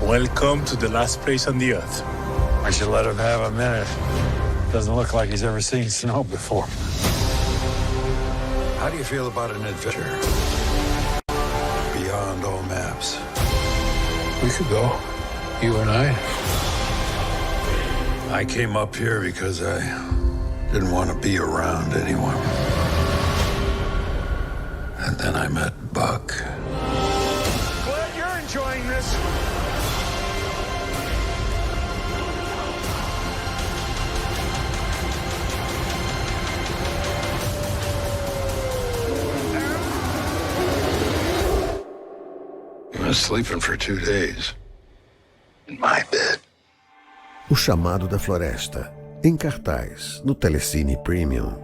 Welcome to the last place on the earth. I should let him have a minute. Doesn't look like he's ever seen snow before. How do you feel about an adventure beyond all maps? We could go, you and I. I came up here because I didn't want to be around anyone. And then I met Buck. Glad you're enjoying this. I was sleeping for 2 days in my bed. O Chamado da Floresta, em cartaz, no Telecine Premium.